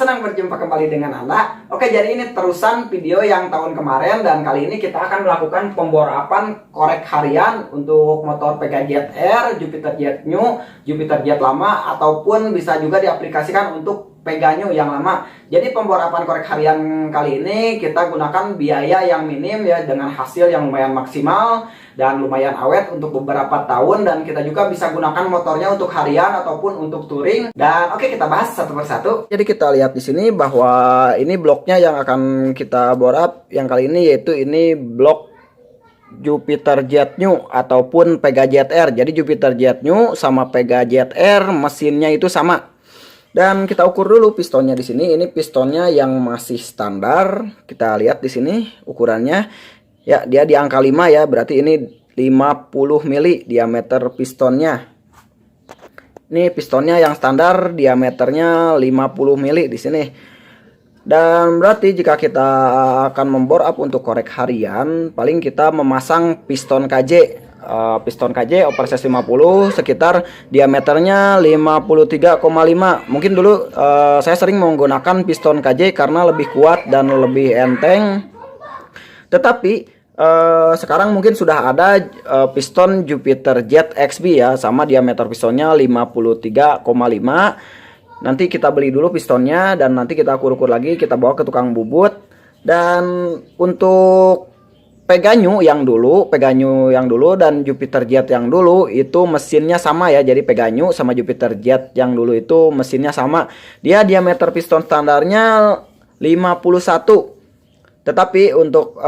senang berjumpa kembali dengan Anda. Oke, jadi ini terusan video yang tahun kemarin dan kali ini kita akan melakukan pemborapan korek harian untuk motor PKZ R, Jupiter Jet New, Jupiter Jet lama, ataupun bisa juga diaplikasikan untuk Pega New yang lama. Jadi pemborapan korek harian kali ini kita gunakan biaya yang minim ya, dengan hasil yang lumayan maksimal dan lumayan awet untuk beberapa tahun, dan kita juga bisa gunakan motornya untuk harian ataupun untuk touring. Dan oke, kita bahas satu persatu. Jadi kita lihat di sini bahwa ini bloknya yang akan kita bore up yang kali ini, yaitu ini blok Jupiter Jet New ataupun Pega Jet R. Jadi Jupiter Jet New sama Pega Jet R mesinnya itu sama. Dan kita ukur dulu pistonnya di sini. Ini pistonnya yang masih standar. Kita lihat di sini ukurannya. Ya, dia di angka 5 ya. Berarti ini 50 mili diameter pistonnya. Ini pistonnya yang standar, diameternya 50 mili di sini. Dan berarti jika kita akan membore up untuk korek harian, paling kita memasang piston KJ. Piston KJ oversize 50 sekitar diameternya 53,5. Mungkin dulu saya sering menggunakan piston KJ karena lebih kuat dan lebih enteng. Tetapi sekarang mungkin sudah ada piston Jupiter Jet XB ya, sama diameter pistonnya 53,5. Nanti kita beli dulu pistonnya dan nanti kita ukur-ukur lagi, kita bawa ke tukang bubut. Dan untuk Pega New yang dulu dan Jupiter Jet yang dulu itu mesinnya sama ya. Jadi Pega New sama Jupiter Jet yang dulu itu mesinnya sama. Dia diameter piston standarnya 51. Tetapi untuk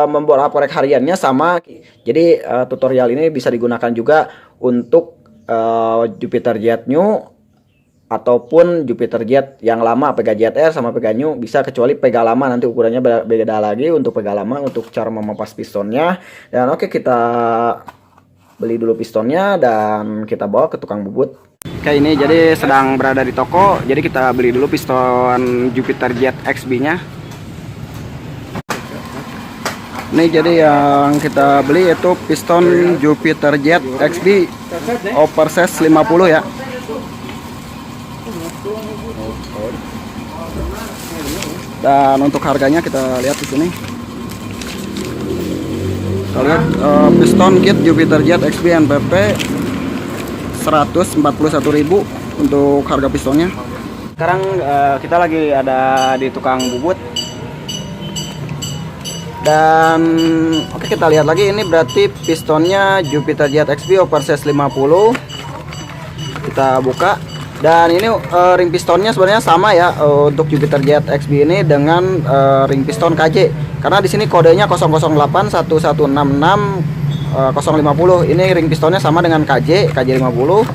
membore up korek hariannya sama. Jadi tutorial ini bisa digunakan juga untuk Jupiter Jet New ataupun Jupiter Jet yang lama, Pega Jet R sama Pega New bisa, kecuali Pega lama nanti ukurannya beda lagi untuk Pega lama untuk cara memampas pistonnya. Dan oke, kita beli dulu pistonnya dan kita bawa ke tukang bubut. Oke, ini jadi sedang berada di toko. Jadi kita beli dulu piston Jupiter Jet XB nya. Ini jadi yang kita beli itu piston Jupiter Jet XB oversize 50 ya. Dan untuk harganya kita lihat di sini. Kita lihat piston kit Jupiter Jet XB NPP 141.000 untuk harga pistonnya. Sekarang kita lagi ada di tukang bubut. Dan oke, kita lihat lagi, ini berarti pistonnya Jupiter Jet XB oversize 50. Kita buka. Dan ini ring pistonnya sebenarnya sama ya untuk Jupiter Jet XB ini dengan ring piston KJ. Karena di sini kodenya 008 1166 050. Ini ring pistonnya sama dengan KJ 50.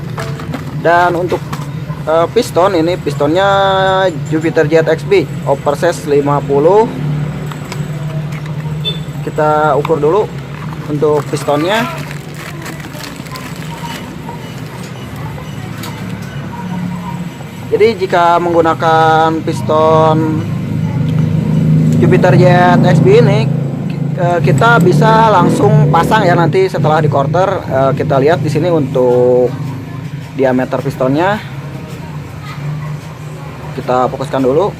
Dan untuk piston, ini pistonnya Jupiter Jet XB oversize 50. Kita ukur dulu untuk pistonnya. Jadi jika menggunakan piston Jupiter Jet XB ini, kita bisa langsung pasang ya nanti setelah di quarter. Kita lihat di sini untuk diameter pistonnya. Kita fokuskan dulu.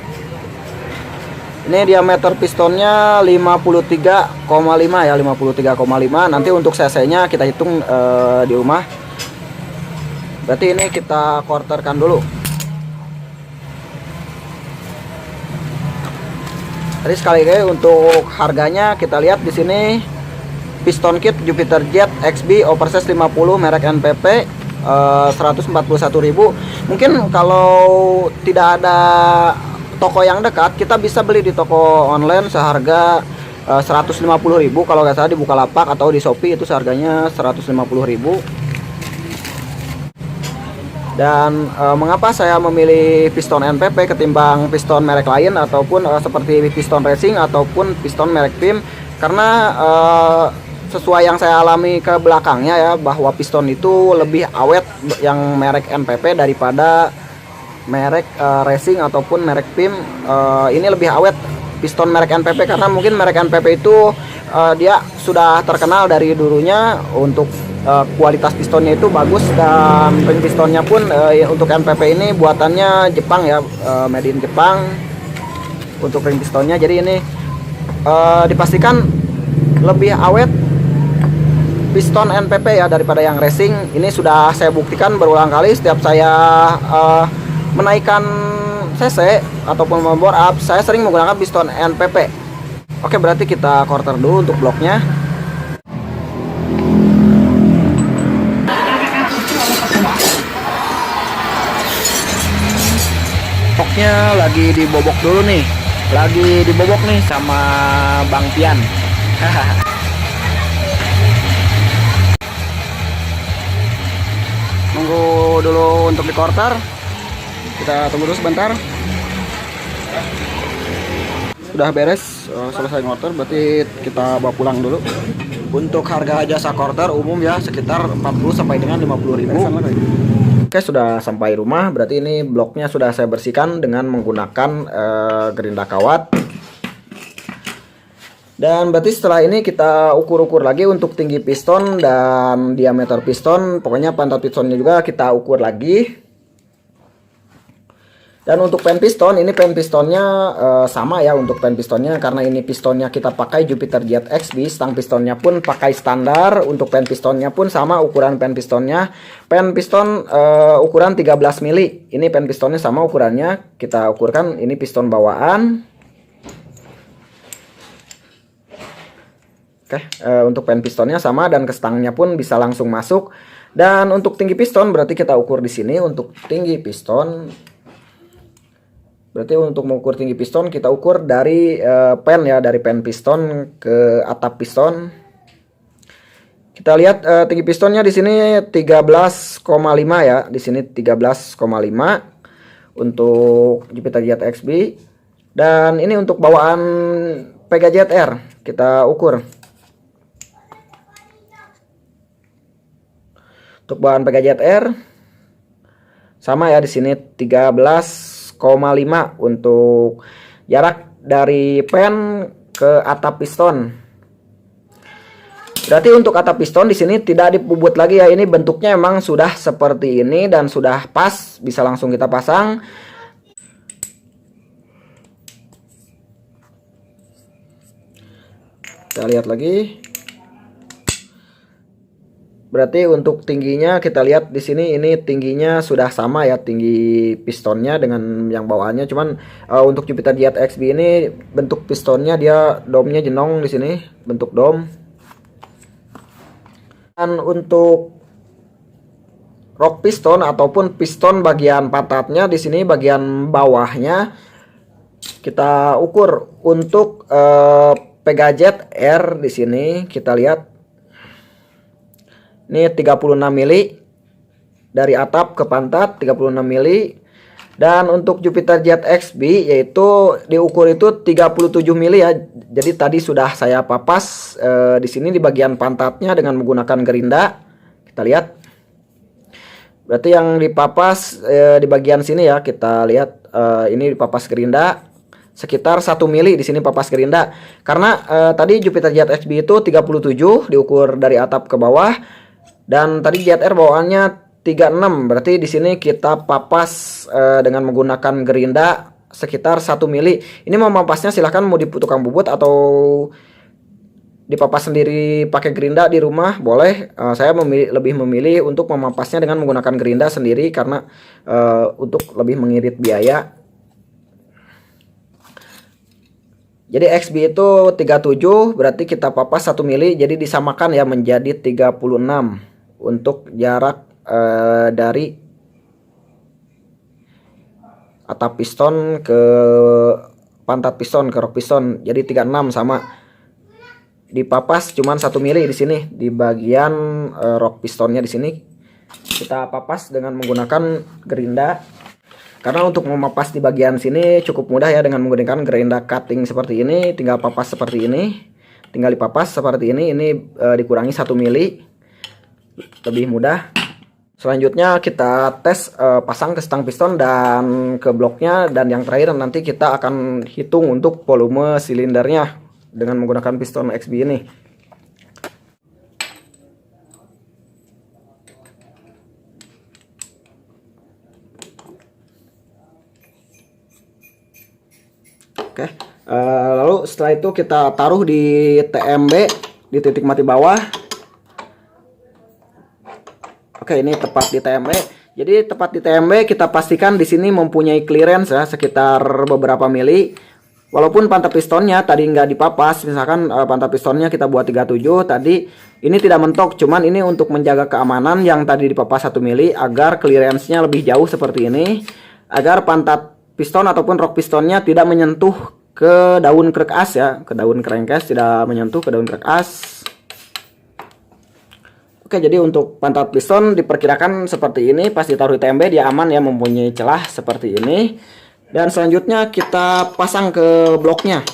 Ini diameter pistonnya 53,5 ya, 53,5. Nanti untuk cc-nya kita hitung di rumah. Berarti ini kita quarterkan dulu. Jadi sekali lagi untuk harganya kita lihat di sini, piston kit Jupiter Jet XB oversize 50 merek NPP 141.000. Mungkin kalau tidak ada toko yang dekat, kita bisa beli di toko online seharga 150.000 kalau nggak salah, di Bukalapak atau di Shopee itu seharganya 150.000. Dan mengapa saya memilih piston NPP ketimbang piston merek lain ataupun seperti piston racing ataupun piston merek PIM? Karena sesuai yang saya alami ke belakangnya ya, bahwa piston itu lebih awet yang merek NPP daripada merek racing ataupun merek PIM. Ini lebih awet piston merek NPP karena mungkin merek NPP itu dia sudah terkenal dari dulunya untuk kualitas pistonnya itu bagus, dan ring pistonnya pun untuk NPP ini buatannya Jepang ya, made in Jepang untuk ring pistonnya. Jadi ini dipastikan lebih awet piston NPP ya daripada yang racing. Ini sudah saya buktikan berulang kali setiap saya menaikkan cc ataupun membor up, saya sering menggunakan piston NPP. Oke, berarti kita quarter dulu untuk bloknya. Bloknya lagi dibobok dulu nih, lagi dibobok nih sama Bang Pian. Nunggu dulu untuk di quarter. Kita tunggu dulu sebentar. Sudah beres, selesai quarter, berarti kita bawa pulang dulu. Untuk harga jasa quarter umum ya sekitar 40 sampai dengan 50.000. Oke, sudah sampai rumah. Berarti ini bloknya sudah saya bersihkan dengan menggunakan gerinda kawat. Dan berarti setelah ini kita ukur-ukur lagi untuk tinggi piston dan diameter piston. Pokoknya pantat pistonnya juga kita ukur lagi. Dan untuk pen piston, ini pen pistonnya sama ya untuk pen pistonnya, karena ini pistonnya kita pakai Jupiter Jet XB. Stang pistonnya pun pakai standar. Untuk pen pistonnya pun sama ukuran pen pistonnya. Pen piston ukuran 13 mili. Ini pen pistonnya sama ukurannya. Kita ukurkan, ini piston bawaan. Oke, untuk pen pistonnya sama dan ke stangnya pun bisa langsung masuk. Dan untuk tinggi piston berarti kita ukur di sini untuk tinggi piston. Berarti untuk mengukur tinggi piston kita ukur dari pen ya, dari pen piston ke atap piston. Kita lihat tinggi pistonnya di sini 13,5 ya, di sini 13,5 untuk Jupiter Jet XB. Dan ini untuk bawaan Pega Jet R kita ukur. Untuk bawaan Pega Jet R sama ya, di sini 13,5 untuk jarak dari pen ke atap piston. Berarti untuk atap piston di sini tidak dipubut lagi ya. Ini bentuknya emang sudah seperti ini dan sudah pas, bisa langsung kita pasang. Kita lihat lagi. Berarti untuk tingginya kita lihat di sini, ini tingginya sudah sama ya, tinggi pistonnya dengan yang bawaannya. Cuman untuk Jupiter Jet XB ini bentuk pistonnya dia domnya jenong di sini, bentuk dom. Dan untuk rock piston ataupun piston bagian pantatnya di sini bagian bawahnya kita ukur untuk Pega Jet R di sini kita lihat. Ini 36 mili dari atap ke pantat, 36 mili. Dan untuk Jupiter Jet XB yaitu diukur itu 37 mili ya. Jadi tadi sudah saya papas di sini di bagian pantatnya dengan menggunakan gerinda. Kita lihat. Berarti yang dipapas di bagian sini ya, kita lihat ini dipapas gerinda sekitar 1 mili di sini papas gerinda. Karena tadi Jupiter Jet XB itu 37 diukur dari atap ke bawah. Dan tadi Jet R bawaannya 36, berarti di sini kita papas dengan menggunakan gerinda sekitar 1 mili. Ini mau mapasnya silahkan mau di tukang bubut atau dipapas sendiri pakai gerinda di rumah boleh. Saya lebih memilih untuk memapasnya dengan menggunakan gerinda sendiri karena untuk lebih mengirit biaya. Jadi XB itu 37, berarti kita papas 1 mili, jadi disamakan ya menjadi 36 untuk jarak dari atap piston ke pantat piston ke rock piston. Jadi 36 sama. Dipapas cuman 1 mili di sini di bagian rock pistonnya di sini. Kita papas dengan menggunakan gerinda. Karena untuk memapas di bagian sini cukup mudah ya dengan menggunakan gerinda cutting seperti ini, tinggal papas seperti ini. Tinggal dipapas seperti ini dikurangi 1 mili. Lebih mudah. Selanjutnya kita tes pasang ke stang piston dan ke bloknya, dan yang terakhir nanti kita akan hitung untuk volume silindernya dengan menggunakan piston XB ini. Oke. Lalu setelah itu kita taruh di TMB di titik mati bawah. Oke, ini tepat di TMB. Jadi tepat di TMB kita pastikan di sini mempunyai clearance ya sekitar beberapa mili. Walaupun pantat pistonnya tadi nggak dipapas, misalkan pantat pistonnya kita buat 37 tadi, ini tidak mentok, cuman ini untuk menjaga keamanan yang tadi dipapas 1 mili agar clearance-nya lebih jauh seperti ini, agar pantat piston ataupun rok pistonnya tidak menyentuh ke daun krek as ya, ke daun crankcase, tidak menyentuh ke daun krek as. Oke, jadi untuk pantat piston diperkirakan seperti ini, pas ditaruh di TMB dia aman ya, mempunyai celah seperti ini. Dan selanjutnya kita pasang ke bloknya.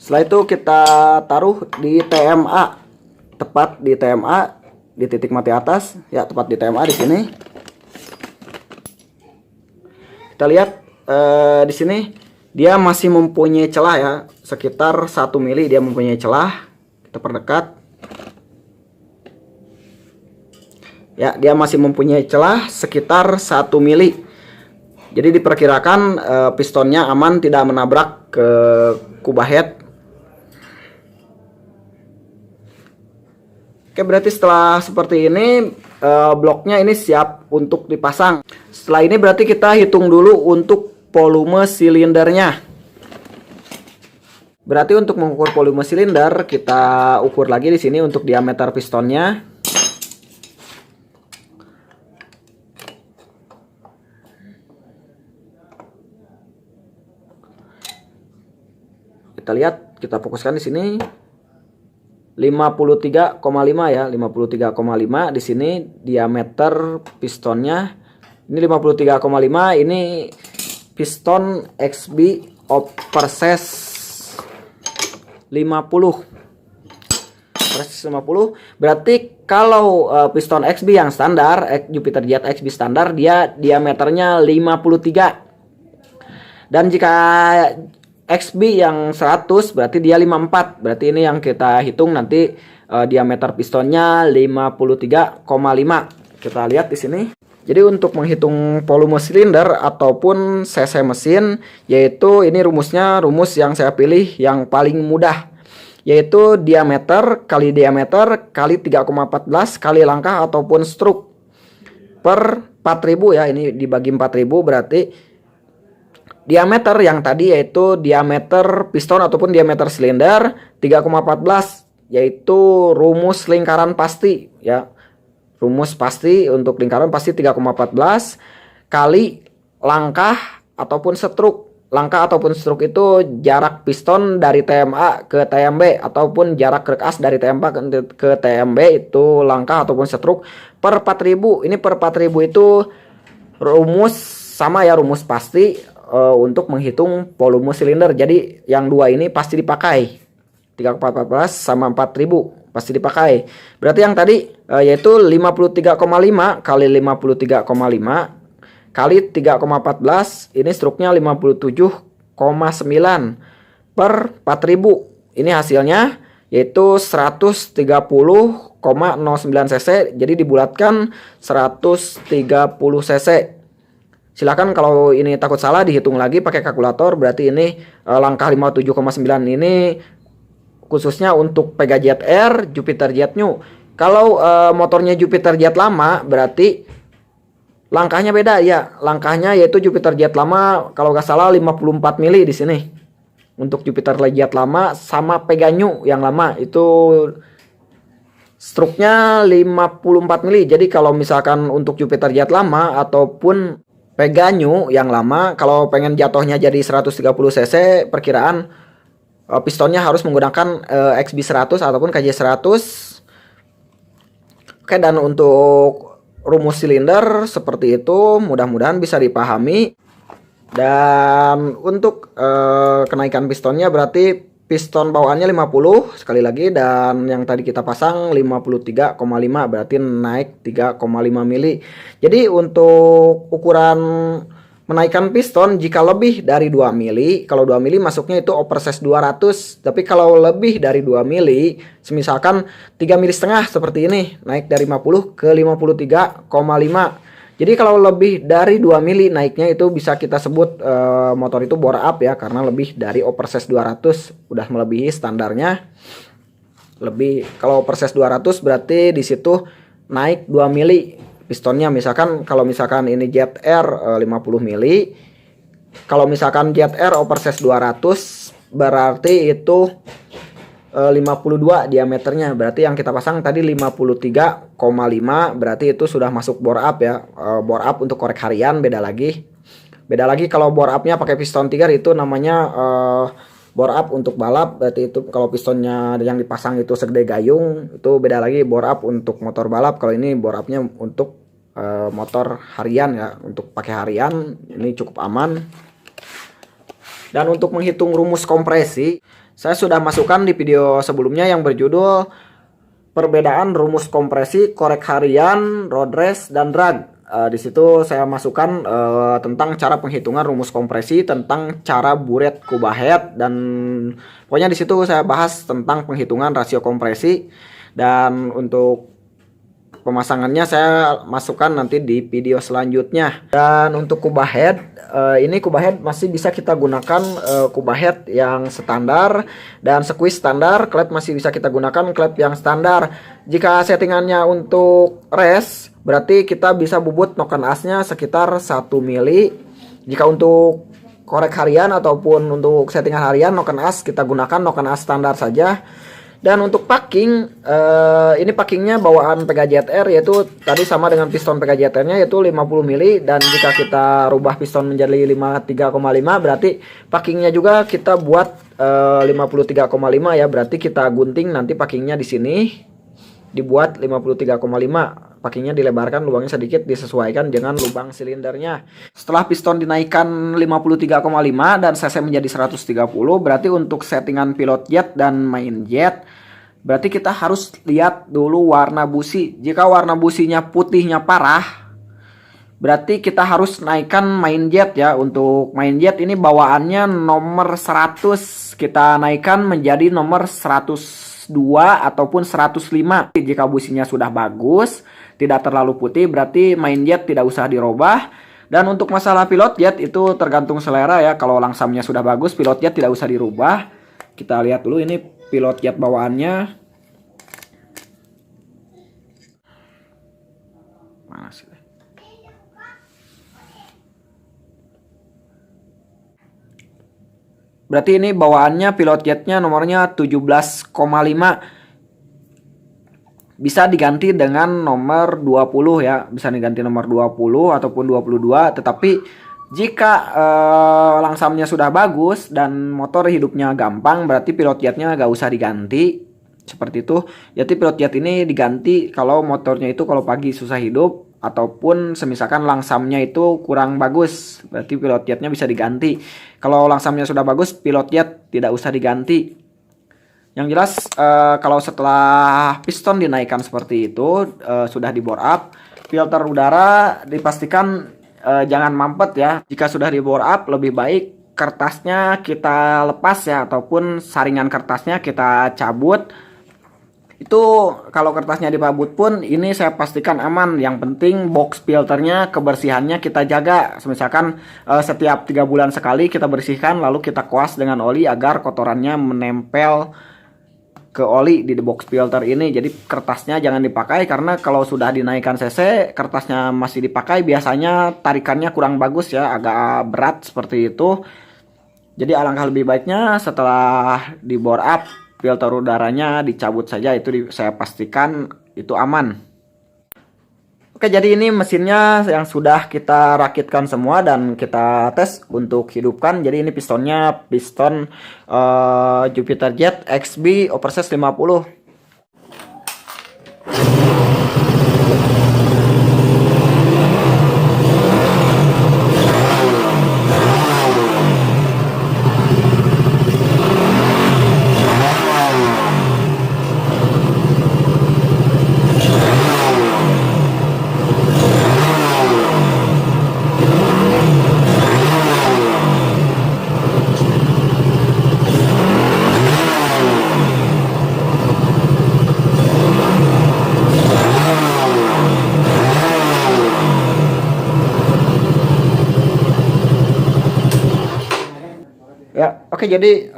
Setelah itu kita taruh di TMA, tepat di TMA di titik mati atas ya, tepat di TMA di sini. Kita lihat di sini dia masih mempunyai celah ya, sekitar 1 mili dia mempunyai celah. Kita perdekat. Ya, dia masih mempunyai celah sekitar 1 mili. Jadi diperkirakan pistonnya aman, tidak menabrak ke kubah head. Oke, berarti setelah seperti ini bloknya ini siap untuk dipasang. Setelah ini berarti kita hitung dulu untuk volume silindernya. Berarti untuk mengukur volume silinder kita ukur lagi di sini untuk diameter pistonnya. Kita lihat, kita fokuskan di sini. 53,5 ya, 53,5 di sini diameter pistonnya. Ini 53,5, ini piston XB oversize 50. Oversize 50. Berarti kalau piston XB yang standar, Jupiter Jet XB standar, dia diameternya 53. Dan jika XB yang 100 berarti dia 54. Berarti ini yang kita hitung nanti diameter pistonnya 53,5. Kita lihat di sini. Jadi untuk menghitung volume silinder ataupun cc mesin, yaitu ini rumusnya, rumus yang saya pilih yang paling mudah, yaitu diameter kali 3,14 kali langkah ataupun stroke per 4000 ya. Ini dibagi 4000 berarti diameter yang tadi yaitu diameter piston ataupun diameter silinder 3,14, yaitu rumus lingkaran pasti ya. Rumus pasti untuk lingkaran pasti 3,14 kali langkah ataupun stroke. Langkah ataupun stroke itu jarak piston dari TMA ke TMB ataupun jarak krek as dari TMA ke TMB, itu langkah ataupun stroke per 4000. Ini per 4000 itu rumus sama ya, rumus pasti untuk menghitung volume silinder. Jadi yang dua ini pasti dipakai, 3,14 sama 4000 pasti dipakai. Berarti yang tadi yaitu 53,5 kali 53,5 kali 3,14, ini struknya 57,9 per 4000. Ini hasilnya yaitu 130,09 cc. Jadi dibulatkan 130 cc. Silakan kalau ini takut salah dihitung lagi pakai kalkulator. Berarti ini langkah 57,9 ini khususnya untuk Pega Jet Air, Jupiter Jet New. Kalau motornya Jupiter Jet lama berarti langkahnya beda ya. Langkahnya yaitu Jupiter Jet lama kalau nggak salah 54 mili di sini. Untuk Jupiter Jet lama sama Pega New yang lama itu struknya 54 mili. Jadi kalau misalkan untuk Jupiter Jet lama ataupun Pega New yang lama, kalau pengen jatuhnya jadi 130 cc, perkiraan pistonnya harus menggunakan XB 100 ataupun KJ 100. Oke, dan untuk rumus silinder seperti itu, mudah-mudahan bisa dipahami. Dan untuk kenaikan pistonnya berarti piston bawaannya 50 sekali lagi, dan yang tadi kita pasang 53,5, berarti naik 3,5 mili. Jadi untuk ukuran menaikkan piston jika lebih dari 2 mili, kalau 2 mili masuknya itu oversize 200, tapi kalau lebih dari 2 mili, semisalkan 3 mili setengah seperti ini, naik dari 50 ke 53,5. Jadi kalau lebih dari 2 mili naiknya itu bisa kita sebut motor itu bore up ya, karena lebih dari oversize 200, udah melebihi standarnya. Lebih, kalau oversize 200 berarti di situ naik 2 mili pistonnya. Misalkan kalau misalkan ini Jet Air 50 mili, kalau misalkan Jet Air oversize 200 berarti itu 52 diameternya, berarti yang kita pasang tadi 53,5, berarti itu sudah masuk bore up ya. Bore up untuk korek harian beda lagi kalau bore upnya pakai piston tigar itu namanya bore up untuk balap, berarti itu kalau pistonnya yang dipasang itu segede gayung itu beda lagi. Bore up untuk motor balap, kalau ini bore upnya untuk motor harian ya, untuk pakai harian ini cukup aman. Dan untuk menghitung rumus kompresi, saya sudah masukkan di video sebelumnya yang berjudul perbedaan rumus kompresi, korek harian, road race, dan drag. Di situ saya masukkan tentang cara penghitungan rumus kompresi, tentang cara buret kubah head, dan pokoknya di situ saya bahas tentang penghitungan rasio kompresi. Dan untuk pemasangannya saya masukkan nanti di video selanjutnya. Dan untuk kubah head, ini kubah head masih bisa kita gunakan kubah head yang standar dan squeeze standar. Klep masih bisa kita gunakan klep yang standar. Jika settingannya untuk race, berarti kita bisa bubut noken asnya sekitar 1 mili. Jika untuk korek harian ataupun untuk settingan harian, noken as kita gunakan noken as standar saja. Dan untuk packing, ini packingnya bawaan PKZR, yaitu tadi sama dengan piston PKZR-nya yaitu 50 mili, dan jika kita rubah piston menjadi 53,5 berarti packingnya juga kita buat 53,5 ya, berarti kita gunting nanti packingnya di sini dibuat 53,5. Packingnya dilebarkan, lubangnya sedikit disesuaikan dengan lubang silindernya. Setelah piston dinaikkan 53,5 dan cc menjadi 130, berarti untuk settingan pilot jet dan main jet, berarti kita harus lihat dulu warna busi. Jika warna businya putihnya parah, berarti kita harus naikkan main jet ya. Untuk main jet ini bawaannya nomor 100, kita naikkan menjadi nomor 102 ataupun 105. Jika businya sudah bagus, tidak terlalu putih, berarti main jet tidak usah dirubah. Dan untuk masalah pilot jet itu tergantung selera ya. Kalau langsamnya sudah bagus, pilot jet tidak usah dirubah. Kita lihat dulu ini pilot jet bawaannya. Mana sih? Berarti ini bawaannya pilot jetnya nomornya 17,5. Bisa diganti dengan nomor 20 ya, bisa diganti nomor 20 ataupun 22. Tetapi jika langsamnya sudah bagus dan motor hidupnya gampang, berarti pilot jetnya gak usah diganti. Seperti itu. Jadi pilot jet ini diganti kalau motornya itu kalau pagi susah hidup, ataupun semisalkan langsamnya itu kurang bagus, berarti pilot jetnya bisa diganti. Kalau langsamnya sudah bagus, pilot jet tidak usah diganti. Yang jelas kalau setelah piston dinaikkan seperti itu, sudah di bore up, filter udara dipastikan jangan mampet ya. Jika sudah di bore up, lebih baik kertasnya kita lepas ya, ataupun saringan kertasnya kita cabut. Itu kalau kertasnya dicabut pun ini saya pastikan aman. Yang penting box filternya kebersihannya kita jaga. Misalkan setiap 3 bulan sekali kita bersihkan, lalu kita kuas dengan oli agar kotorannya menempel ke oli di box filter ini. Jadi kertasnya jangan dipakai, karena kalau sudah dinaikkan cc kertasnya masih dipakai, biasanya tarikannya kurang bagus ya, agak berat seperti itu. Jadi alangkah lebih baiknya setelah di bore up, filter udaranya dicabut saja, itu saya pastikan itu aman. Oke, jadi ini mesinnya yang sudah kita rakitkan semua dan kita tes untuk hidupkan. Jadi ini pistonnya piston Jupiter Jet XB oversize 50. Ya, oke, jadi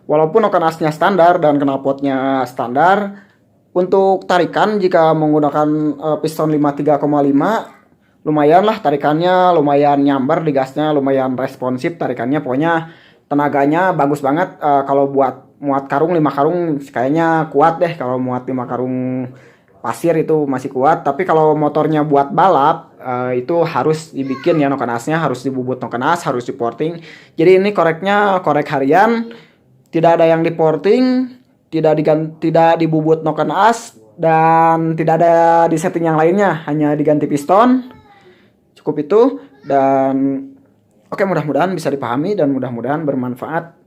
walaupun noken asnya standar dan knalpotnya standar, untuk tarikan jika menggunakan piston 53,5 lumayan lah tarikannya, lumayan nyamber di gasnya, lumayan responsif tarikannya, pokoknya tenaganya bagus banget. Kalau buat muat karung 5 karung kayaknya kuat deh, kalau muat 5 karung pasir itu masih kuat. Tapi kalau motornya buat balap itu harus dibikin ya, noken asnya harus dibubut noken as, harus di porting. Jadi ini koreknya korek harian, tidak ada yang di porting, tidak dibubut noken as, dan tidak ada di setting yang lainnya, hanya diganti piston. Cukup itu. Dan oke, mudah-mudahan bisa dipahami dan mudah-mudahan bermanfaat.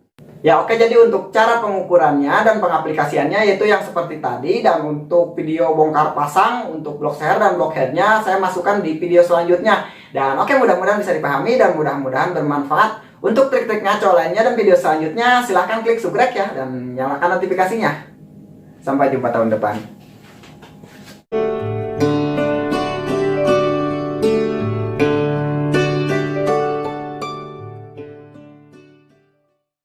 Ya, oke, jadi untuk cara pengukurannya dan pengaplikasiannya yaitu yang seperti tadi. Dan untuk video bongkar pasang untuk blok seher dan blok headnya saya masukkan di video selanjutnya. Dan oke, mudah-mudahan bisa dipahami dan mudah-mudahan bermanfaat. Untuk trik-trik ngaco lainnya dan video selanjutnya silahkan klik subscribe ya, dan nyalakan notifikasinya. Sampai jumpa tahun depan.